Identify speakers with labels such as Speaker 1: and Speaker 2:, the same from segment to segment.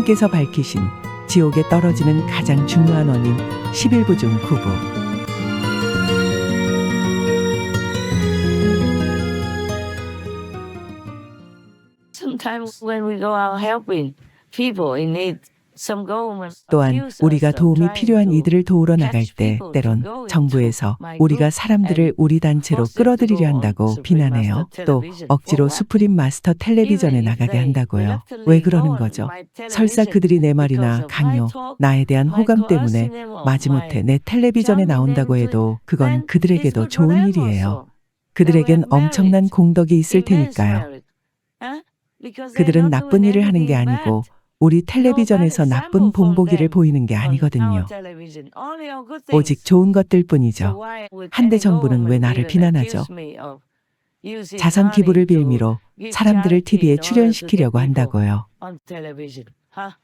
Speaker 1: 하나님께서 밝히신 지옥에 떨어지는 가장 중요한 원인 11부 중 9부.
Speaker 2: Sometimes when we go out helping people in need, some governments
Speaker 1: 또한
Speaker 2: accuse
Speaker 1: 우리가
Speaker 2: us of
Speaker 1: 도움이
Speaker 2: trying
Speaker 1: 필요한
Speaker 2: to
Speaker 1: 이들을 도우러 나갈
Speaker 2: catch
Speaker 1: 때
Speaker 2: people to
Speaker 1: 때론
Speaker 2: go into
Speaker 1: 정부에서
Speaker 2: my
Speaker 1: 우리가
Speaker 2: group
Speaker 1: 사람들을
Speaker 2: and
Speaker 1: 우리 단체로
Speaker 2: force them to
Speaker 1: 끌어들이려
Speaker 2: go on
Speaker 1: 한다고
Speaker 2: Supreme
Speaker 1: 비난해요.
Speaker 2: Master
Speaker 1: 또
Speaker 2: Television.
Speaker 1: 억지로
Speaker 2: For what?
Speaker 1: 수프림 마스터 텔레비전에
Speaker 2: Even if
Speaker 1: 나가게
Speaker 2: they
Speaker 1: 한다고요. 왜
Speaker 2: reluctantly
Speaker 1: 그러는
Speaker 2: go on
Speaker 1: 거죠?
Speaker 2: my
Speaker 1: 설사
Speaker 2: television
Speaker 1: 그들이 내
Speaker 2: because
Speaker 1: 말이나
Speaker 2: of my
Speaker 1: 강요,
Speaker 2: talk,
Speaker 1: 나에 대한
Speaker 2: my
Speaker 1: 호감 때문에
Speaker 2: coercing them or
Speaker 1: 마지못해
Speaker 2: my
Speaker 1: 내 텔레비전에
Speaker 2: charming them
Speaker 1: 나온다고
Speaker 2: to it,
Speaker 1: 해도 그건
Speaker 2: then it's
Speaker 1: 그들에게도
Speaker 2: good for
Speaker 1: 좋은
Speaker 2: them
Speaker 1: 일이에요.
Speaker 2: also. They will
Speaker 1: 그들에겐
Speaker 2: have
Speaker 1: 엄청난
Speaker 2: merit,
Speaker 1: 공덕이 있을
Speaker 2: immense
Speaker 1: 테니까요.
Speaker 2: merit. Because they're
Speaker 1: 그들은
Speaker 2: not
Speaker 1: 나쁜
Speaker 2: doing
Speaker 1: 일을 하는 게
Speaker 2: anything
Speaker 1: 아니고
Speaker 2: bad.
Speaker 1: 우리
Speaker 2: No bad
Speaker 1: 텔레비전에서 나쁜
Speaker 2: example from
Speaker 1: 본보기를
Speaker 2: them
Speaker 1: 보이는 게
Speaker 2: on our
Speaker 1: 아니거든요.
Speaker 2: television. Only our good
Speaker 1: 오직
Speaker 2: things.
Speaker 1: 좋은 것들
Speaker 2: So
Speaker 1: 뿐이죠.
Speaker 2: why would
Speaker 1: 한대
Speaker 2: any
Speaker 1: 정부는 왜
Speaker 2: government
Speaker 1: 나를
Speaker 2: even
Speaker 1: 비난하죠?
Speaker 2: accuse me of using
Speaker 1: 자선
Speaker 2: money
Speaker 1: 기부를
Speaker 2: to
Speaker 1: 빌미로
Speaker 2: give
Speaker 1: 사람들을
Speaker 2: charity
Speaker 1: TV에
Speaker 2: in order to get
Speaker 1: 출연시키려고
Speaker 2: people
Speaker 1: 한다고요.
Speaker 2: on television? Huh?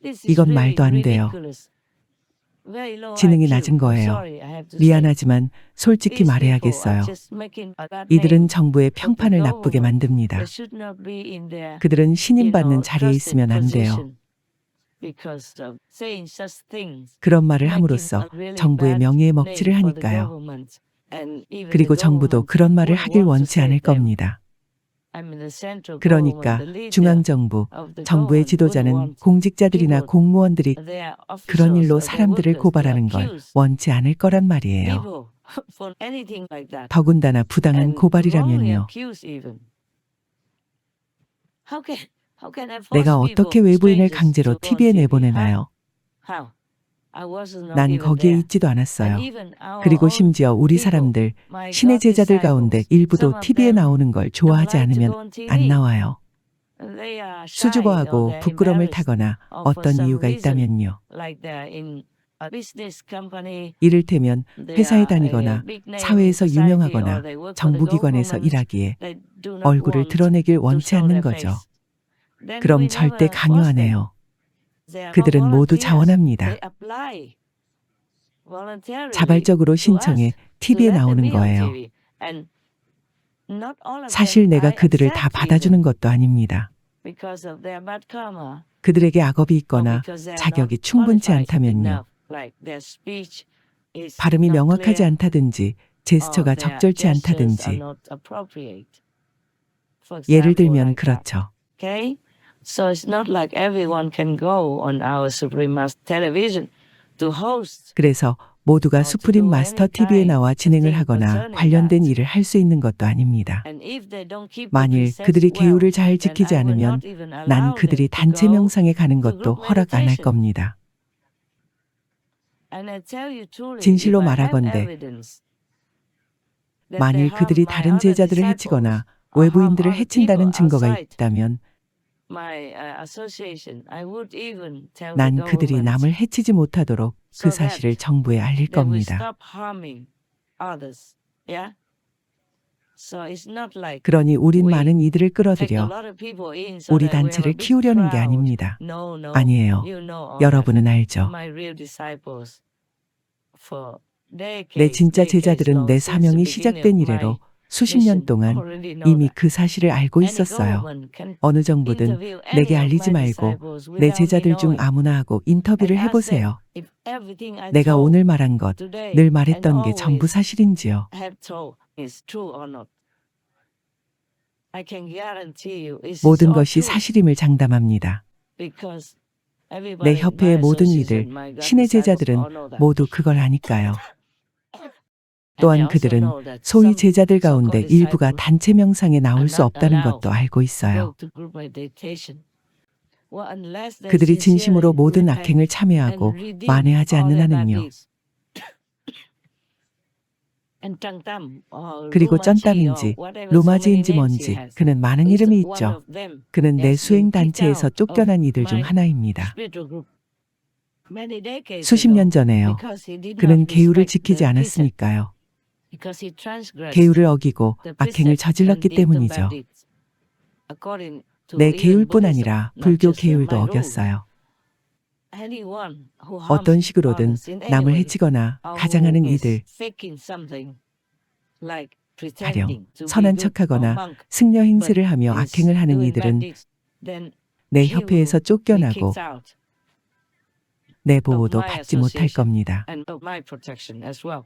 Speaker 2: This is
Speaker 1: 이건
Speaker 2: really
Speaker 1: 말도 안 돼요.
Speaker 2: ridiculous. Very low
Speaker 1: 지능이
Speaker 2: IQ.
Speaker 1: 낮은
Speaker 2: I'm
Speaker 1: 거예요.
Speaker 2: sorry, I have to say.
Speaker 1: 미안하지만 솔직히
Speaker 2: These people are
Speaker 1: 말해야겠어요.
Speaker 2: just making a bad
Speaker 1: 이들은
Speaker 2: name
Speaker 1: 정부의
Speaker 2: of the
Speaker 1: 평판을 나쁘게
Speaker 2: government.
Speaker 1: 만듭니다.
Speaker 2: They should not be in their,
Speaker 1: 그들은 신임받는 자리에
Speaker 2: trusted
Speaker 1: 있으면 안 돼요.
Speaker 2: position because of saying such things,
Speaker 1: 그런 말을
Speaker 2: making
Speaker 1: 함으로써
Speaker 2: a really
Speaker 1: 정부의
Speaker 2: bad
Speaker 1: 명예에
Speaker 2: name
Speaker 1: 먹칠을
Speaker 2: for the
Speaker 1: 하니까요.
Speaker 2: government. And even the
Speaker 1: 그리고 정부도
Speaker 2: government
Speaker 1: 그런 말을
Speaker 2: wouldn't
Speaker 1: 하길
Speaker 2: want to
Speaker 1: 원치
Speaker 2: say
Speaker 1: 않을
Speaker 2: them.
Speaker 1: 겁니다.
Speaker 2: I mean, the central government,
Speaker 1: 그러니까
Speaker 2: the leader
Speaker 1: 중앙정부,
Speaker 2: of the
Speaker 1: 정부의
Speaker 2: government wouldn't
Speaker 1: 지도자는
Speaker 2: want
Speaker 1: 공직자들이나
Speaker 2: people,
Speaker 1: 공무원들이
Speaker 2: their
Speaker 1: 그런
Speaker 2: officials
Speaker 1: 일로
Speaker 2: or their
Speaker 1: 사람들을
Speaker 2: workers to
Speaker 1: 고발하는 걸
Speaker 2: accuse
Speaker 1: 원치 않을 거란 말이에요.
Speaker 2: people for anything like that.
Speaker 1: 더군다나 부당한
Speaker 2: And wrongly
Speaker 1: 고발이라면요.
Speaker 2: accuse even. How can I force
Speaker 1: 내가
Speaker 2: people,
Speaker 1: 어떻게 외부인을
Speaker 2: strangers,
Speaker 1: 강제로
Speaker 2: to go on
Speaker 1: TV에
Speaker 2: TV? Huh?
Speaker 1: 내보내나요?
Speaker 2: How? I was not
Speaker 1: 난
Speaker 2: even
Speaker 1: 거기에
Speaker 2: there.
Speaker 1: 있지도
Speaker 2: And
Speaker 1: 않았어요.
Speaker 2: even our
Speaker 1: 그리고
Speaker 2: own
Speaker 1: 심지어 우리
Speaker 2: people,
Speaker 1: 사람들,
Speaker 2: my
Speaker 1: 신의
Speaker 2: God
Speaker 1: 제자들 가운데
Speaker 2: disciples, some
Speaker 1: 일부도
Speaker 2: of
Speaker 1: TV에
Speaker 2: them
Speaker 1: 나오는 걸
Speaker 2: don't
Speaker 1: 좋아하지
Speaker 2: like to go
Speaker 1: 않으면
Speaker 2: on
Speaker 1: 안
Speaker 2: TV.
Speaker 1: 나와요.
Speaker 2: They are shy or
Speaker 1: 수줍어하고
Speaker 2: they're
Speaker 1: 부끄럼을
Speaker 2: embarrassed
Speaker 1: 타거나
Speaker 2: or for
Speaker 1: 어떤
Speaker 2: some
Speaker 1: 이유가
Speaker 2: reason,
Speaker 1: 있다면요.
Speaker 2: like they're in a business company,
Speaker 1: 이를테면
Speaker 2: they
Speaker 1: 회사에
Speaker 2: are a
Speaker 1: 다니거나
Speaker 2: big name in
Speaker 1: 사회에서
Speaker 2: society, or
Speaker 1: 유명하거나
Speaker 2: they work for the
Speaker 1: 정부기관에서
Speaker 2: government.
Speaker 1: 일하기에
Speaker 2: They do not
Speaker 1: 얼굴을
Speaker 2: want
Speaker 1: 드러내길
Speaker 2: to
Speaker 1: 원치
Speaker 2: show
Speaker 1: 않는
Speaker 2: their
Speaker 1: 거죠.
Speaker 2: face. Then
Speaker 1: 그럼
Speaker 2: we
Speaker 1: 절대
Speaker 2: never force
Speaker 1: 강요 안
Speaker 2: them.
Speaker 1: 해요.
Speaker 2: They are not
Speaker 1: 그들은 모두
Speaker 2: volunteers.
Speaker 1: 자원합니다.
Speaker 2: They apply voluntarily
Speaker 1: 자발적으로
Speaker 2: to
Speaker 1: 신청해
Speaker 2: us to
Speaker 1: TV에
Speaker 2: let them
Speaker 1: 나오는
Speaker 2: be on
Speaker 1: 거예요.
Speaker 2: TV. And not all of
Speaker 1: 사실
Speaker 2: them
Speaker 1: 내가
Speaker 2: I
Speaker 1: 그들을 다
Speaker 2: accept
Speaker 1: 받아주는
Speaker 2: even
Speaker 1: 것도 아닙니다.
Speaker 2: because of their bad karma
Speaker 1: 그들에게 악업이
Speaker 2: or
Speaker 1: 있거나
Speaker 2: because they are not
Speaker 1: 자격이 충분치
Speaker 2: qualified
Speaker 1: 않다면요.
Speaker 2: enough, like their speech is
Speaker 1: 발음이
Speaker 2: not
Speaker 1: 명확하지
Speaker 2: clear
Speaker 1: 않다든지
Speaker 2: or
Speaker 1: 제스처가
Speaker 2: their
Speaker 1: 적절치
Speaker 2: gestures are
Speaker 1: 않다든지
Speaker 2: not appropriate. For
Speaker 1: 예를
Speaker 2: example,
Speaker 1: 들면
Speaker 2: like that.
Speaker 1: 그렇죠.
Speaker 2: Okay? So it's not like everyone can go on our Supreme Master Television to host
Speaker 1: 그래서 모두가
Speaker 2: or to
Speaker 1: 수프림
Speaker 2: do
Speaker 1: 마스터
Speaker 2: any
Speaker 1: TV에
Speaker 2: kind
Speaker 1: 나와
Speaker 2: of
Speaker 1: 진행을
Speaker 2: thing
Speaker 1: 하거나
Speaker 2: concerning
Speaker 1: 관련된
Speaker 2: that.
Speaker 1: 일을 할 수 있는 것도 아닙니다.
Speaker 2: And if they don't keep the
Speaker 1: 만일
Speaker 2: precepts
Speaker 1: 그들이
Speaker 2: well,
Speaker 1: 계율을 잘
Speaker 2: then
Speaker 1: 지키지
Speaker 2: I will
Speaker 1: 않으면
Speaker 2: not even
Speaker 1: 난
Speaker 2: allow
Speaker 1: 그들이
Speaker 2: them to
Speaker 1: 단체
Speaker 2: go
Speaker 1: 명상에 가는
Speaker 2: to
Speaker 1: 것도
Speaker 2: group
Speaker 1: 허락 안 할
Speaker 2: meditation.
Speaker 1: 겁니다.
Speaker 2: And I tell you truly, if
Speaker 1: 진실로
Speaker 2: I have
Speaker 1: 말하건대
Speaker 2: evidence that they
Speaker 1: 만일
Speaker 2: harm
Speaker 1: 그들이
Speaker 2: my
Speaker 1: 다른
Speaker 2: other
Speaker 1: 제자들을
Speaker 2: disciples
Speaker 1: 해치거나
Speaker 2: or harm
Speaker 1: 외부인들을
Speaker 2: other people
Speaker 1: 해친다는 증거가
Speaker 2: outside
Speaker 1: 있다면
Speaker 2: my association, I would even tell the
Speaker 1: 난 그들이
Speaker 2: government
Speaker 1: 남을 해치지 못하도록 그
Speaker 2: so that
Speaker 1: 사실을 정부에 알릴
Speaker 2: they will
Speaker 1: 겁니다.
Speaker 2: stop harming others. Yeah? So it's not like
Speaker 1: 그러니 우린
Speaker 2: we
Speaker 1: 많은 이들을
Speaker 2: take a
Speaker 1: 끌어들여
Speaker 2: lot of people in so
Speaker 1: 우리
Speaker 2: that we have a
Speaker 1: 단체를
Speaker 2: big
Speaker 1: 키우려는 게
Speaker 2: crowd.
Speaker 1: 아닙니다.
Speaker 2: No, no.
Speaker 1: 아니에요.
Speaker 2: You know all that.
Speaker 1: 여러분은 알죠.
Speaker 2: My real disciples for
Speaker 1: 내
Speaker 2: decades,
Speaker 1: 진짜
Speaker 2: decades
Speaker 1: 제자들은
Speaker 2: long,
Speaker 1: 내
Speaker 2: since the
Speaker 1: 사명이
Speaker 2: beginning
Speaker 1: 시작된
Speaker 2: of my
Speaker 1: 이래로 수십 년
Speaker 2: mission,
Speaker 1: 동안
Speaker 2: already know
Speaker 1: 이미
Speaker 2: that.
Speaker 1: 그 사실을 알고
Speaker 2: Any
Speaker 1: 있었어요.
Speaker 2: government can
Speaker 1: 어느 정부든
Speaker 2: interview
Speaker 1: 내게
Speaker 2: any of
Speaker 1: 알리지
Speaker 2: my
Speaker 1: 말고
Speaker 2: disciples
Speaker 1: 내
Speaker 2: without me
Speaker 1: 제자들 중
Speaker 2: knowing
Speaker 1: 아무나 하고
Speaker 2: and
Speaker 1: 인터뷰를
Speaker 2: ask them
Speaker 1: 해보세요.
Speaker 2: if everything I
Speaker 1: 내가
Speaker 2: told
Speaker 1: 오늘 말한 것,
Speaker 2: today
Speaker 1: 늘
Speaker 2: and
Speaker 1: 말했던 게 전부
Speaker 2: always
Speaker 1: 사실인지요.
Speaker 2: have told is true or not. I can guarantee you it's
Speaker 1: 모든
Speaker 2: all
Speaker 1: 것이
Speaker 2: true
Speaker 1: 사실임을 장담합니다.
Speaker 2: because
Speaker 1: 내
Speaker 2: everybody in my
Speaker 1: 협회의 모든 이들,
Speaker 2: association, my God
Speaker 1: 신의
Speaker 2: disciples
Speaker 1: 제자들은
Speaker 2: all know that.
Speaker 1: 모두 그걸 아니까요.
Speaker 2: And they
Speaker 1: 또한
Speaker 2: also
Speaker 1: 그들은
Speaker 2: know that
Speaker 1: 소위
Speaker 2: some
Speaker 1: 제자들 가운데
Speaker 2: so-called
Speaker 1: 일부가
Speaker 2: disciples
Speaker 1: 단체 명상에
Speaker 2: are
Speaker 1: 나올 수
Speaker 2: not
Speaker 1: 없다는
Speaker 2: allowed
Speaker 1: 것도 알고
Speaker 2: to
Speaker 1: 있어요.
Speaker 2: go to group meditation. Well, unless they
Speaker 1: 그들이 진심으로
Speaker 2: sincerely
Speaker 1: 모든
Speaker 2: repent
Speaker 1: 악행을
Speaker 2: and
Speaker 1: 참여하고
Speaker 2: redeem
Speaker 1: 만회하지
Speaker 2: all
Speaker 1: 않는
Speaker 2: their bad
Speaker 1: 한은요.
Speaker 2: deeds. And 짱땀 or
Speaker 1: 그리고
Speaker 2: 루마지 or
Speaker 1: 쩐땀인지
Speaker 2: whatever so many
Speaker 1: 로마지인지
Speaker 2: names he
Speaker 1: 뭔지
Speaker 2: has.
Speaker 1: 그는 많은
Speaker 2: Is
Speaker 1: 이름이
Speaker 2: one
Speaker 1: 있죠.
Speaker 2: of them
Speaker 1: 그는 내
Speaker 2: has been
Speaker 1: 수행
Speaker 2: kicked
Speaker 1: 단체에서
Speaker 2: out of
Speaker 1: 쫓겨난 이들 중
Speaker 2: my
Speaker 1: 하나입니다.
Speaker 2: spiritual group many decades
Speaker 1: 수십
Speaker 2: ago
Speaker 1: 년 전에요.
Speaker 2: because he did
Speaker 1: 그는
Speaker 2: not
Speaker 1: 계율을
Speaker 2: respect
Speaker 1: 지키지
Speaker 2: the precept,
Speaker 1: 않았으니까요.
Speaker 2: because he transgressed
Speaker 1: 계율을 어기고
Speaker 2: the
Speaker 1: 악행을
Speaker 2: precept and
Speaker 1: 저질렀기
Speaker 2: did the bad
Speaker 1: 때문이죠.
Speaker 2: deeds. According to
Speaker 1: 내
Speaker 2: even
Speaker 1: 계율뿐
Speaker 2: Buddhism,
Speaker 1: 아니라
Speaker 2: not
Speaker 1: 불교
Speaker 2: just my
Speaker 1: 계율도
Speaker 2: rules.
Speaker 1: 어겼어요.
Speaker 2: Anyone who
Speaker 1: 어떤
Speaker 2: harms
Speaker 1: 식으로든
Speaker 2: others in any
Speaker 1: 남을
Speaker 2: way
Speaker 1: 해치거나
Speaker 2: or who
Speaker 1: 가장하는
Speaker 2: is
Speaker 1: 이들,
Speaker 2: faking something like
Speaker 1: 가령
Speaker 2: pretending to be
Speaker 1: 선한
Speaker 2: good or
Speaker 1: 척하거나
Speaker 2: monk
Speaker 1: 승려
Speaker 2: but
Speaker 1: 행세를 하며
Speaker 2: is
Speaker 1: 악행을 하는
Speaker 2: doing bad
Speaker 1: 이들은
Speaker 2: deeds, then
Speaker 1: 내
Speaker 2: he will
Speaker 1: 협회에서
Speaker 2: be
Speaker 1: 쫓겨나고
Speaker 2: kicked out
Speaker 1: 내
Speaker 2: of
Speaker 1: 보호도
Speaker 2: my
Speaker 1: 받지 못할
Speaker 2: association
Speaker 1: 겁니다.
Speaker 2: and of my protection as well.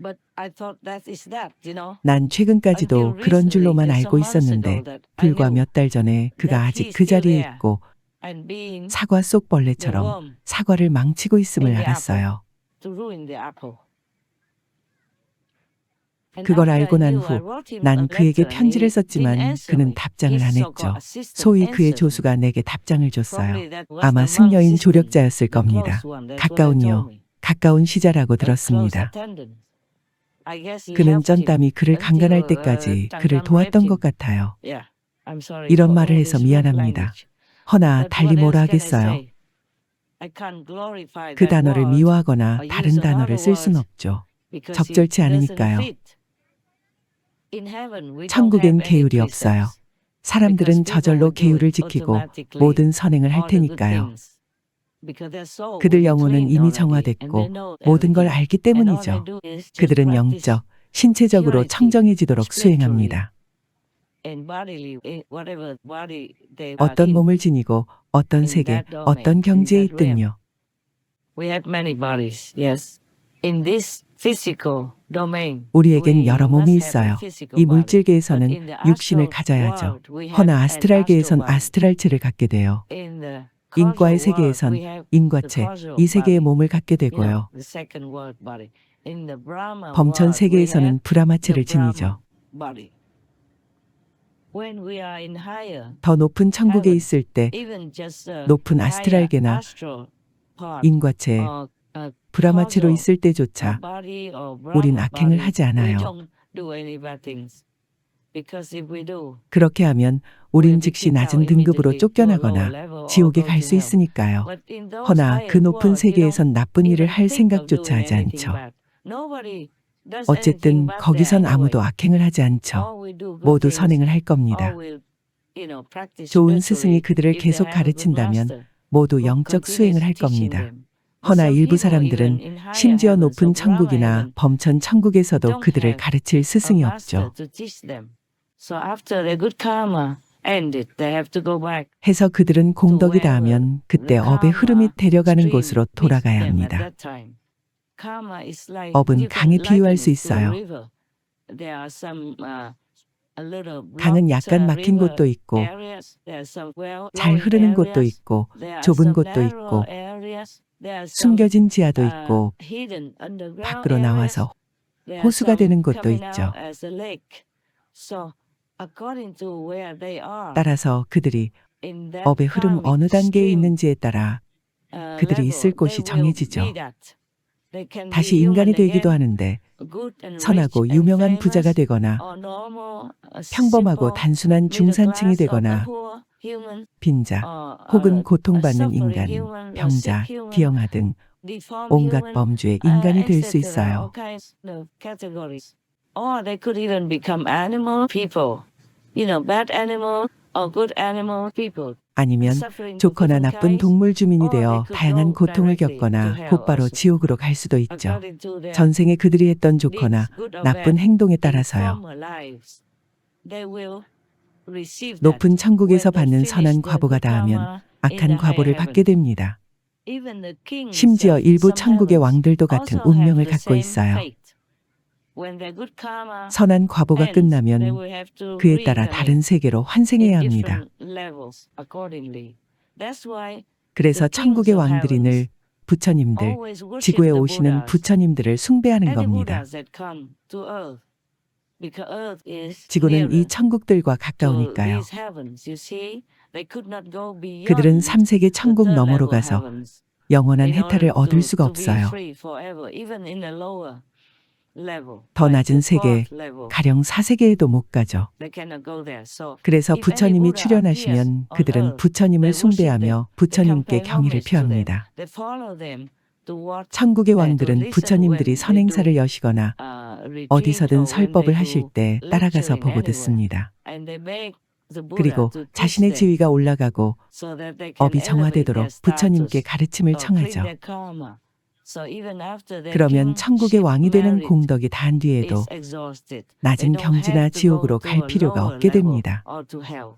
Speaker 2: But I thought that is that,
Speaker 1: 난 최근까지도 그런 줄로만 알고 있었는데 불과 몇 달 전에 그가 아직 그 자리에 있고
Speaker 2: and being
Speaker 1: 사과 속 벌레처럼 사과를 망치고 있음을 알았어요.
Speaker 2: to ruin the apple. And
Speaker 1: 그걸
Speaker 2: after
Speaker 1: 알고
Speaker 2: I
Speaker 1: 난
Speaker 2: knew, I
Speaker 1: 후
Speaker 2: wrote him
Speaker 1: 난
Speaker 2: a
Speaker 1: 그에게
Speaker 2: letter and
Speaker 1: 편지를
Speaker 2: he
Speaker 1: 썼지만
Speaker 2: didn't answer
Speaker 1: 그는
Speaker 2: me.
Speaker 1: 답장을
Speaker 2: His
Speaker 1: 안
Speaker 2: so-called
Speaker 1: 했죠.
Speaker 2: assistant
Speaker 1: 소위 그의
Speaker 2: answered me.
Speaker 1: 조수가 내게 답장을 줬어요.
Speaker 2: Probably that was
Speaker 1: 아마
Speaker 2: the one
Speaker 1: 승려인
Speaker 2: assistant,
Speaker 1: 조력자였을
Speaker 2: the close
Speaker 1: 겁니다.
Speaker 2: one. That's what they
Speaker 1: 가까운요.
Speaker 2: told me.
Speaker 1: 가까운 시자라고
Speaker 2: A close
Speaker 1: 들었습니다.
Speaker 2: attendant. I guess he
Speaker 1: 그는
Speaker 2: helped him
Speaker 1: 쩐땀이 그를 강간할
Speaker 2: until
Speaker 1: 때까지 그를
Speaker 2: 잠깐
Speaker 1: 도왔던
Speaker 2: raped
Speaker 1: 것
Speaker 2: him.
Speaker 1: 같아요.
Speaker 2: Yeah, I'm sorry
Speaker 1: 이런
Speaker 2: for
Speaker 1: 말을
Speaker 2: all
Speaker 1: 해서
Speaker 2: this rough
Speaker 1: 미안합니다.
Speaker 2: language.
Speaker 1: 허나
Speaker 2: But
Speaker 1: 달리
Speaker 2: what
Speaker 1: 뭐라
Speaker 2: else can I
Speaker 1: 하겠어요?
Speaker 2: say? I can't glorify
Speaker 1: 그
Speaker 2: that
Speaker 1: 단어를
Speaker 2: word
Speaker 1: 미워하거나
Speaker 2: or
Speaker 1: 다른
Speaker 2: use
Speaker 1: 단어를
Speaker 2: another
Speaker 1: 쓸 순
Speaker 2: word
Speaker 1: 없죠.
Speaker 2: because
Speaker 1: 적절치
Speaker 2: it doesn't
Speaker 1: 않으니까요.
Speaker 2: fit. In heaven, we don't
Speaker 1: 천국엔
Speaker 2: have any
Speaker 1: 계율이 없어요.
Speaker 2: precepts.
Speaker 1: 사람들은
Speaker 2: Because people
Speaker 1: 저절로
Speaker 2: will do it
Speaker 1: 계율을 지키고
Speaker 2: automatically,
Speaker 1: 모든 선행을 할
Speaker 2: all the good
Speaker 1: 테니까요.
Speaker 2: things. Because their soul will
Speaker 1: 그들
Speaker 2: be
Speaker 1: 영혼은
Speaker 2: trained
Speaker 1: 이미
Speaker 2: already, and they
Speaker 1: 정화됐고
Speaker 2: know
Speaker 1: 모든 걸
Speaker 2: everything.
Speaker 1: 알기
Speaker 2: And all they
Speaker 1: 때문이죠.
Speaker 2: do is just
Speaker 1: 그들은
Speaker 2: practice
Speaker 1: 영적, 신체적으로
Speaker 2: purity,
Speaker 1: 청정해지도록
Speaker 2: spiritually,
Speaker 1: 수행합니다.
Speaker 2: and bodily, whatever body they are
Speaker 1: 어떤
Speaker 2: in.
Speaker 1: 몸을 지니고 어떤
Speaker 2: in
Speaker 1: 세계,
Speaker 2: that domain,
Speaker 1: 어떤
Speaker 2: in
Speaker 1: 경지에
Speaker 2: that realm.
Speaker 1: 있든요.
Speaker 2: We have many bodies, yes. In this physical domain,
Speaker 1: 우리에겐
Speaker 2: we
Speaker 1: 여러
Speaker 2: must
Speaker 1: 몸이
Speaker 2: have a
Speaker 1: 있어요.
Speaker 2: physical
Speaker 1: 이
Speaker 2: body. But
Speaker 1: 물질계에서는
Speaker 2: in the
Speaker 1: 육신을
Speaker 2: astral
Speaker 1: 가져야죠.
Speaker 2: world, we have
Speaker 1: 허나
Speaker 2: an
Speaker 1: 아스트랄계에선
Speaker 2: astral body.
Speaker 1: 아스트랄체를 갖게 돼요.
Speaker 2: In the
Speaker 1: 인과의
Speaker 2: causal world,
Speaker 1: 세계에선
Speaker 2: we have the
Speaker 1: 인과체,
Speaker 2: causal
Speaker 1: 이 세계의
Speaker 2: body.
Speaker 1: 몸을 갖게
Speaker 2: You know,
Speaker 1: 되고요.
Speaker 2: the second world body. In the Brahma
Speaker 1: 범천
Speaker 2: world, we have
Speaker 1: 세계에서는 브라마체를
Speaker 2: the Brahma
Speaker 1: 지니죠.
Speaker 2: body. When we are in higher
Speaker 1: 더 높은 천국에
Speaker 2: heaven,
Speaker 1: 있을 때
Speaker 2: even just a
Speaker 1: 높은
Speaker 2: higher
Speaker 1: 아스트랄계나
Speaker 2: astral part
Speaker 1: 인과체,
Speaker 2: or a
Speaker 1: 브라마체로
Speaker 2: causal
Speaker 1: 있을 때조차
Speaker 2: body or
Speaker 1: 우린
Speaker 2: Brahma
Speaker 1: 악행을
Speaker 2: body,
Speaker 1: 하지
Speaker 2: we
Speaker 1: 않아요.
Speaker 2: don't do any bad things. Because if we do,
Speaker 1: 그렇게 하면
Speaker 2: we'll
Speaker 1: 우린
Speaker 2: be
Speaker 1: 즉시
Speaker 2: kicked out
Speaker 1: 낮은 등급으로
Speaker 2: immediately to a lower
Speaker 1: 쫓겨나거나
Speaker 2: level or
Speaker 1: 지옥에
Speaker 2: go
Speaker 1: 갈
Speaker 2: to
Speaker 1: 수
Speaker 2: hell.
Speaker 1: 있으니까요.
Speaker 2: But in those
Speaker 1: 허나 그
Speaker 2: higher
Speaker 1: 높은
Speaker 2: worlds, you don't
Speaker 1: 세계에선 나쁜 일을
Speaker 2: even
Speaker 1: 할
Speaker 2: think of
Speaker 1: 생각조차
Speaker 2: doing
Speaker 1: 하지
Speaker 2: anything
Speaker 1: 않죠.
Speaker 2: bad. Nobody does anything
Speaker 1: 어쨌든
Speaker 2: bad there
Speaker 1: 거기선 아무도
Speaker 2: anyway.
Speaker 1: 악행을 하지 않죠.
Speaker 2: All we do good
Speaker 1: 모두
Speaker 2: things,
Speaker 1: 선행을 할
Speaker 2: all
Speaker 1: 겁니다.
Speaker 2: will, practice
Speaker 1: 좋은 스승이
Speaker 2: spiritually.
Speaker 1: 그들을
Speaker 2: If they
Speaker 1: 계속
Speaker 2: have a good
Speaker 1: 가르친다면
Speaker 2: master
Speaker 1: 모두
Speaker 2: who
Speaker 1: 영적 수행을 할
Speaker 2: continues teaching
Speaker 1: 겁니다.
Speaker 2: them. But
Speaker 1: 허나
Speaker 2: some
Speaker 1: 일부
Speaker 2: people,
Speaker 1: 사람들은
Speaker 2: even in higher
Speaker 1: 심지어
Speaker 2: heavens
Speaker 1: 높은
Speaker 2: or Brahma
Speaker 1: 천국이나
Speaker 2: heaven,
Speaker 1: 범천 천국에서도
Speaker 2: don't
Speaker 1: 그들을
Speaker 2: have
Speaker 1: 가르칠
Speaker 2: a
Speaker 1: 스승이
Speaker 2: master
Speaker 1: 없죠.
Speaker 2: to teach them. So after their good karma ended, they have to go back
Speaker 1: 해서 그들은
Speaker 2: to
Speaker 1: 공덕이
Speaker 2: wherever
Speaker 1: 닿으면 그때
Speaker 2: the
Speaker 1: 업의 흐름이
Speaker 2: karma
Speaker 1: 데려가는
Speaker 2: stream
Speaker 1: 곳으로
Speaker 2: leads
Speaker 1: 돌아가야
Speaker 2: them at
Speaker 1: 합니다.
Speaker 2: that time. Karma is like,
Speaker 1: 업은
Speaker 2: you
Speaker 1: 강에
Speaker 2: can
Speaker 1: 비유할
Speaker 2: liken
Speaker 1: 수
Speaker 2: it to a
Speaker 1: 있어요.
Speaker 2: river. There are some a little
Speaker 1: 강은
Speaker 2: blocked
Speaker 1: 약간 막힌
Speaker 2: river
Speaker 1: 곳도 있고
Speaker 2: areas. There are some well
Speaker 1: 잘
Speaker 2: flowing
Speaker 1: 흐르는 곳도
Speaker 2: areas.
Speaker 1: 있고
Speaker 2: There are
Speaker 1: 좁은
Speaker 2: some
Speaker 1: 곳도
Speaker 2: narrow
Speaker 1: 있고
Speaker 2: areas. There are some
Speaker 1: 숨겨진 지하도 있고
Speaker 2: hidden underground
Speaker 1: 밖으로
Speaker 2: areas.
Speaker 1: 나와서
Speaker 2: There are
Speaker 1: 호수가
Speaker 2: some
Speaker 1: 되는 곳도
Speaker 2: coming
Speaker 1: 있죠.
Speaker 2: out as a lake. So according to where they are
Speaker 1: 따라서 그들이
Speaker 2: in that
Speaker 1: 업의 흐름
Speaker 2: karmic
Speaker 1: 어느 단계에
Speaker 2: stream
Speaker 1: 있는지에 따라 그들이
Speaker 2: level,
Speaker 1: 있을
Speaker 2: they
Speaker 1: 곳이
Speaker 2: will
Speaker 1: 정해지죠.
Speaker 2: be that. They can be
Speaker 1: 다시
Speaker 2: human
Speaker 1: 인간이 되기도
Speaker 2: again,
Speaker 1: 하는데
Speaker 2: good and rich
Speaker 1: 선하고
Speaker 2: and
Speaker 1: 유명한 부자가
Speaker 2: famous,
Speaker 1: 되거나
Speaker 2: or normal,
Speaker 1: 평범하고
Speaker 2: simple
Speaker 1: 단순한
Speaker 2: middle
Speaker 1: 중산층이
Speaker 2: class or
Speaker 1: 되거나
Speaker 2: poor human,
Speaker 1: 빈자
Speaker 2: or
Speaker 1: 혹은
Speaker 2: a
Speaker 1: 고통받는
Speaker 2: suffering
Speaker 1: 인간,
Speaker 2: human, a
Speaker 1: 병자,
Speaker 2: sick human,
Speaker 1: 기형아 등
Speaker 2: deformed
Speaker 1: 온갖
Speaker 2: human,
Speaker 1: 범주의 인간이 될 수
Speaker 2: etc.
Speaker 1: 있어요.
Speaker 2: All kinds of categories. Or they could even become animal people. Bad animal or good animal people.
Speaker 1: 아니면
Speaker 2: Suffering of
Speaker 1: 좋거나
Speaker 2: different
Speaker 1: 나쁜
Speaker 2: kinds.
Speaker 1: 동물 주민이
Speaker 2: Or they
Speaker 1: 되어
Speaker 2: could
Speaker 1: 다양한
Speaker 2: go
Speaker 1: 고통을
Speaker 2: directly to
Speaker 1: 겪거나
Speaker 2: hell
Speaker 1: 곧바로
Speaker 2: also.
Speaker 1: 지옥으로 갈 수도 있죠.
Speaker 2: According to their
Speaker 1: 전생에 그들이 했던 좋거나
Speaker 2: deeds, good or
Speaker 1: 나쁜
Speaker 2: bad,
Speaker 1: 행동에
Speaker 2: in
Speaker 1: 따라서요.
Speaker 2: former lives. They will receive that
Speaker 1: 높은 천국에서
Speaker 2: when they
Speaker 1: 받는
Speaker 2: finish
Speaker 1: 선한
Speaker 2: the
Speaker 1: 과보가
Speaker 2: good
Speaker 1: 닿으면
Speaker 2: karma in
Speaker 1: 악한
Speaker 2: the higher
Speaker 1: 과보를
Speaker 2: heaven.
Speaker 1: 받게 됩니다.
Speaker 2: Even the kings
Speaker 1: 심지어
Speaker 2: of
Speaker 1: 일부
Speaker 2: some
Speaker 1: 천국의
Speaker 2: heavens
Speaker 1: 왕들도 같은
Speaker 2: also have
Speaker 1: 운명을
Speaker 2: the
Speaker 1: 갖고
Speaker 2: same
Speaker 1: 있어요.
Speaker 2: fate. When their good karma
Speaker 1: 선한 과보가
Speaker 2: ends, they
Speaker 1: 끝나면
Speaker 2: will have to
Speaker 1: 그에 따라
Speaker 2: reincarnate
Speaker 1: 다른 세계로
Speaker 2: in
Speaker 1: 환생해야 합니다.
Speaker 2: different levels accordingly. That's why
Speaker 1: 그래서
Speaker 2: the kings
Speaker 1: 천국의
Speaker 2: of
Speaker 1: 왕들이 늘
Speaker 2: heavens
Speaker 1: 부처님들,
Speaker 2: always worship
Speaker 1: 지구에
Speaker 2: the
Speaker 1: 오시는
Speaker 2: Buddhas,
Speaker 1: 부처님들을 숭배하는
Speaker 2: any
Speaker 1: 겁니다.
Speaker 2: Buddhas that come to earth, because earth is
Speaker 1: 지구는 이
Speaker 2: nearer
Speaker 1: 천국들과
Speaker 2: to
Speaker 1: 가까우니까요.
Speaker 2: these heavens. You see, they could not go
Speaker 1: 그들은
Speaker 2: beyond
Speaker 1: 3세계
Speaker 2: the
Speaker 1: 천국
Speaker 2: third
Speaker 1: 너머로
Speaker 2: level
Speaker 1: 가서
Speaker 2: heavens
Speaker 1: 영원한
Speaker 2: in
Speaker 1: 해탈을
Speaker 2: order
Speaker 1: 얻을 수가
Speaker 2: to be
Speaker 1: 없어요.
Speaker 2: free forever, even in a lower level,
Speaker 1: 더
Speaker 2: like
Speaker 1: 낮은
Speaker 2: the
Speaker 1: 세계,
Speaker 2: fourth level.
Speaker 1: 가령 4세계에도 못 가죠.
Speaker 2: They cannot go there. So
Speaker 1: 그래서
Speaker 2: if any
Speaker 1: 부처님이
Speaker 2: Buddha appears
Speaker 1: 출현하시면
Speaker 2: on
Speaker 1: 그들은
Speaker 2: earth,
Speaker 1: 부처님을
Speaker 2: they worship them.
Speaker 1: 숭배하며
Speaker 2: They come
Speaker 1: 부처님께
Speaker 2: pay
Speaker 1: 경의를
Speaker 2: homage to them.
Speaker 1: 표합니다.
Speaker 2: They follow them to what
Speaker 1: 천국의
Speaker 2: to
Speaker 1: 왕들은
Speaker 2: listen
Speaker 1: 부처님들이
Speaker 2: when they
Speaker 1: 선행사를
Speaker 2: do
Speaker 1: 여시거나
Speaker 2: retreat
Speaker 1: 어디서든
Speaker 2: or when
Speaker 1: 설법을
Speaker 2: they
Speaker 1: 하실
Speaker 2: do
Speaker 1: 때 따라가서
Speaker 2: lecturing
Speaker 1: 보고
Speaker 2: anywhere.
Speaker 1: 듣습니다.
Speaker 2: And they beg the Buddha
Speaker 1: 그리고
Speaker 2: to teach
Speaker 1: 자신의
Speaker 2: them
Speaker 1: 지위가 올라가고
Speaker 2: so that they can
Speaker 1: 업이
Speaker 2: elevate their
Speaker 1: 정화되도록 부처님께
Speaker 2: status
Speaker 1: 가르침을
Speaker 2: or clean
Speaker 1: 청하죠.
Speaker 2: their karma. So even after their
Speaker 1: 그러면 천국의
Speaker 2: kingship
Speaker 1: 왕이 되는
Speaker 2: merit
Speaker 1: 공덕이 단 뒤에도
Speaker 2: is exhausted, they
Speaker 1: 낮은
Speaker 2: don't
Speaker 1: 경지나
Speaker 2: have to go
Speaker 1: 지옥으로
Speaker 2: to
Speaker 1: 갈
Speaker 2: a
Speaker 1: 필요가
Speaker 2: lower
Speaker 1: 없게
Speaker 2: level
Speaker 1: 됩니다.
Speaker 2: or to hell.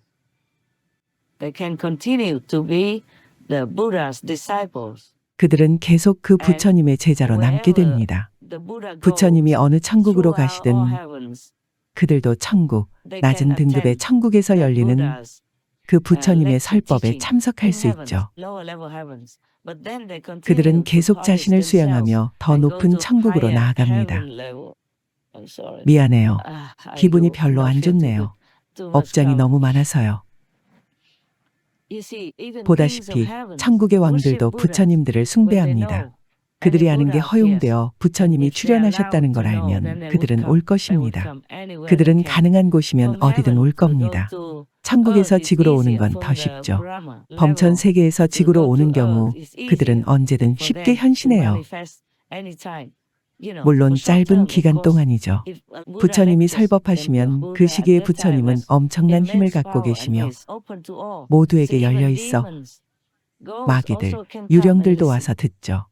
Speaker 2: they can continue to be the Buddha's disciples.
Speaker 1: 그들은 계속 그 부처님의 제자로 남게 됩니다.
Speaker 2: The Buddha goes
Speaker 1: 부처님이 어느 천국으로
Speaker 2: throughout
Speaker 1: 가시든
Speaker 2: all heavens.
Speaker 1: 그들도 천국,
Speaker 2: They
Speaker 1: 낮은
Speaker 2: can
Speaker 1: 등급의
Speaker 2: attend
Speaker 1: 천국에서
Speaker 2: the
Speaker 1: 열리는
Speaker 2: Buddha's
Speaker 1: 그 부처님의
Speaker 2: lecture
Speaker 1: 설법에
Speaker 2: teaching
Speaker 1: 참석할
Speaker 2: in
Speaker 1: 수
Speaker 2: heavens,
Speaker 1: 있죠.
Speaker 2: lower level heavens. But then they continue
Speaker 1: 그들은
Speaker 2: to
Speaker 1: 계속
Speaker 2: polish
Speaker 1: 자신을
Speaker 2: themselves
Speaker 1: 수양하며 더
Speaker 2: and go
Speaker 1: 높은
Speaker 2: to
Speaker 1: 천국으로
Speaker 2: higher
Speaker 1: 나아갑니다.
Speaker 2: heaven level. I'm sorry.
Speaker 1: 미안해요.
Speaker 2: I
Speaker 1: 기분이
Speaker 2: do
Speaker 1: 별로
Speaker 2: not
Speaker 1: 안
Speaker 2: feel too
Speaker 1: 좋네요.
Speaker 2: good. Too much
Speaker 1: 업장이
Speaker 2: crowd.
Speaker 1: 너무 많아서요.
Speaker 2: You see, even kings of
Speaker 1: 보다시피
Speaker 2: heaven
Speaker 1: 천국의
Speaker 2: worship
Speaker 1: 왕들도
Speaker 2: Buddha
Speaker 1: 부처님들을
Speaker 2: when they
Speaker 1: 숭배합니다.
Speaker 2: know
Speaker 1: 그들이
Speaker 2: any
Speaker 1: 아는 게
Speaker 2: Buddha appears.
Speaker 1: 허용되어 부처님이
Speaker 2: If they are
Speaker 1: 출연하셨다는 걸
Speaker 2: allowed to know,
Speaker 1: 알면
Speaker 2: then they would
Speaker 1: 그들은
Speaker 2: come.
Speaker 1: 올
Speaker 2: They would
Speaker 1: 것입니다.
Speaker 2: come anywhere they
Speaker 1: 그들은
Speaker 2: can.
Speaker 1: 가능한 곳이면
Speaker 2: From
Speaker 1: 어디든
Speaker 2: heaven
Speaker 1: 올
Speaker 2: to go
Speaker 1: 겁니다.
Speaker 2: to
Speaker 1: 천국에서
Speaker 2: earth is
Speaker 1: 지구로 오는
Speaker 2: easier.
Speaker 1: 건
Speaker 2: From
Speaker 1: 더
Speaker 2: the
Speaker 1: 쉽죠.
Speaker 2: Brahma
Speaker 1: 범천
Speaker 2: level
Speaker 1: 세계에서
Speaker 2: to
Speaker 1: 지구로
Speaker 2: go
Speaker 1: 오는
Speaker 2: to
Speaker 1: 경우
Speaker 2: earth is
Speaker 1: 그들은
Speaker 2: easier
Speaker 1: 언제든
Speaker 2: for
Speaker 1: 쉽게
Speaker 2: them to
Speaker 1: 현신해요.
Speaker 2: manifest anytime. You know,
Speaker 1: 물론
Speaker 2: for short
Speaker 1: 짧은
Speaker 2: term, of
Speaker 1: 기간
Speaker 2: course,
Speaker 1: 동안이죠.
Speaker 2: if a Buddha
Speaker 1: 부처님이
Speaker 2: lectures, then the
Speaker 1: 설법하시면 그
Speaker 2: Buddha at
Speaker 1: 시기에
Speaker 2: that time
Speaker 1: 부처님은
Speaker 2: has
Speaker 1: 엄청난 힘을
Speaker 2: immense
Speaker 1: 갖고
Speaker 2: power and
Speaker 1: 계시며
Speaker 2: is open to all. So
Speaker 1: 모두에게 열려
Speaker 2: even
Speaker 1: 있어
Speaker 2: demons, ghosts
Speaker 1: 마귀들,
Speaker 2: also can come and
Speaker 1: 유령들도
Speaker 2: listen.
Speaker 1: 와서 듣죠.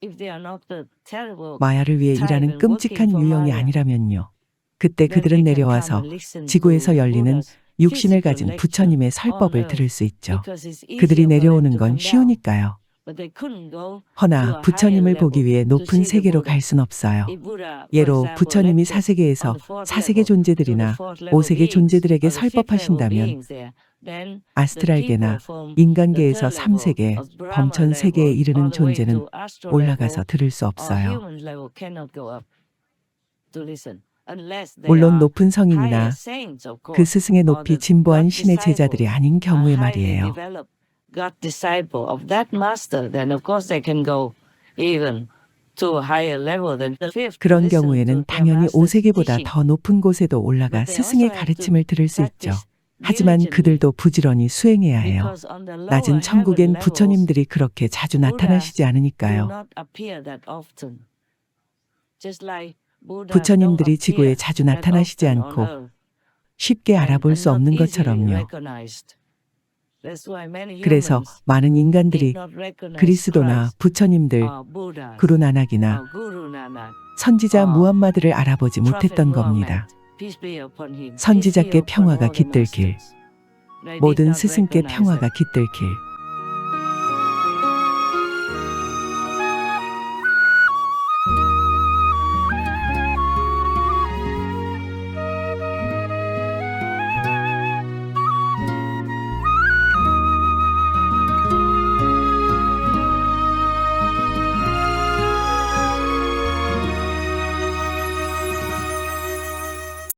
Speaker 2: If they are not the terrible
Speaker 1: 마야를 위해
Speaker 2: type
Speaker 1: 일하는
Speaker 2: and working
Speaker 1: 끔찍한
Speaker 2: for
Speaker 1: 유형이
Speaker 2: Maya,
Speaker 1: 아니라면요. 그때
Speaker 2: then
Speaker 1: 그들은
Speaker 2: they can come
Speaker 1: 내려와서
Speaker 2: and listen
Speaker 1: 지구에서
Speaker 2: to the
Speaker 1: 열리는
Speaker 2: Buddha's
Speaker 1: 육신을
Speaker 2: physical
Speaker 1: 가진
Speaker 2: lecture
Speaker 1: 부처님의
Speaker 2: on
Speaker 1: 설법을
Speaker 2: earth
Speaker 1: 들을 수 있죠.
Speaker 2: because it's easier
Speaker 1: 그들이
Speaker 2: for them
Speaker 1: 내려오는
Speaker 2: to
Speaker 1: 건
Speaker 2: come down.
Speaker 1: 쉬우니까요.
Speaker 2: But they couldn't go to
Speaker 1: 허나
Speaker 2: a higher
Speaker 1: 부처님을 보기
Speaker 2: level
Speaker 1: 위해
Speaker 2: to
Speaker 1: 높은
Speaker 2: see the
Speaker 1: 세계로
Speaker 2: Buddha.
Speaker 1: 갈 순 없어요.
Speaker 2: If Buddha, for
Speaker 1: 예로
Speaker 2: example,
Speaker 1: 부처님이
Speaker 2: lectures on
Speaker 1: 사세계에서
Speaker 2: the fourth
Speaker 1: 사세계
Speaker 2: level to the
Speaker 1: 존재들이나
Speaker 2: fourth level
Speaker 1: 오세계
Speaker 2: beings
Speaker 1: 존재들에게
Speaker 2: or the fifth level
Speaker 1: 설법하신다면
Speaker 2: beings there, then the
Speaker 1: 아스트랄계나
Speaker 2: people from the
Speaker 1: 인간계에서
Speaker 2: third level
Speaker 1: 3세계,
Speaker 2: of Brahma
Speaker 1: 범천 세계에
Speaker 2: level
Speaker 1: 이르는
Speaker 2: all the way
Speaker 1: 존재는
Speaker 2: to astral
Speaker 1: 올라가서
Speaker 2: level
Speaker 1: 들을 수
Speaker 2: or
Speaker 1: 없어요.
Speaker 2: human level cannot go up to listen unless they
Speaker 1: 물론
Speaker 2: are
Speaker 1: 높은
Speaker 2: higher
Speaker 1: 성인이나
Speaker 2: saints, of
Speaker 1: 그
Speaker 2: course,
Speaker 1: 스승의
Speaker 2: or
Speaker 1: 높이
Speaker 2: the
Speaker 1: 진보한
Speaker 2: God
Speaker 1: 신의 제자들이
Speaker 2: disciples,
Speaker 1: 아닌
Speaker 2: a
Speaker 1: 경우에
Speaker 2: highly
Speaker 1: 말이에요.
Speaker 2: developed God disciple of that master, then of course they can go even to a higher level than the fifth to
Speaker 1: 그런
Speaker 2: listen to
Speaker 1: 경우에는
Speaker 2: their
Speaker 1: 당연히
Speaker 2: master's
Speaker 1: 5세계보다
Speaker 2: teaching.
Speaker 1: 더 높은 곳에도 올라가
Speaker 2: But they also
Speaker 1: 스승의
Speaker 2: have to
Speaker 1: 가르침을 들을 수 있죠.
Speaker 2: practice
Speaker 1: 하지만
Speaker 2: diligently
Speaker 1: 그들도 부지런히 수행해야 해요.
Speaker 2: because on the lower
Speaker 1: 낮은
Speaker 2: heaven
Speaker 1: 천국엔
Speaker 2: levels,
Speaker 1: 부처님들이 그렇게 자주
Speaker 2: Buddhas
Speaker 1: 나타나시지
Speaker 2: do
Speaker 1: 않으니까요.
Speaker 2: not appear that often. Just like Buddhas don't
Speaker 1: 부처님들이 지구에
Speaker 2: appear
Speaker 1: 자주
Speaker 2: that
Speaker 1: 나타나시지
Speaker 2: often on
Speaker 1: 않고
Speaker 2: earth
Speaker 1: 쉽게
Speaker 2: and
Speaker 1: 알아볼 수
Speaker 2: not
Speaker 1: 없는
Speaker 2: easily
Speaker 1: 것처럼요.
Speaker 2: recognized. That's why many
Speaker 1: 그래서
Speaker 2: humans
Speaker 1: 많은
Speaker 2: did
Speaker 1: 인간들이
Speaker 2: not recognize
Speaker 1: 그리스도나
Speaker 2: Christ
Speaker 1: 부처님들,
Speaker 2: or Buddhas
Speaker 1: 구루나낙이나
Speaker 2: or Guru Nanak
Speaker 1: 선지자
Speaker 2: or
Speaker 1: 무함마드를 알아보지
Speaker 2: Prophet
Speaker 1: 못했던
Speaker 2: Muhammad,
Speaker 1: 겁니다.
Speaker 2: peace be upon him, peace be
Speaker 1: 선지자께
Speaker 2: upon
Speaker 1: 평화가
Speaker 2: all the
Speaker 1: 깃들길,
Speaker 2: masters. They did
Speaker 1: 모든
Speaker 2: not
Speaker 1: 스승께
Speaker 2: recognize
Speaker 1: 평화가
Speaker 2: them.
Speaker 1: 깃들길.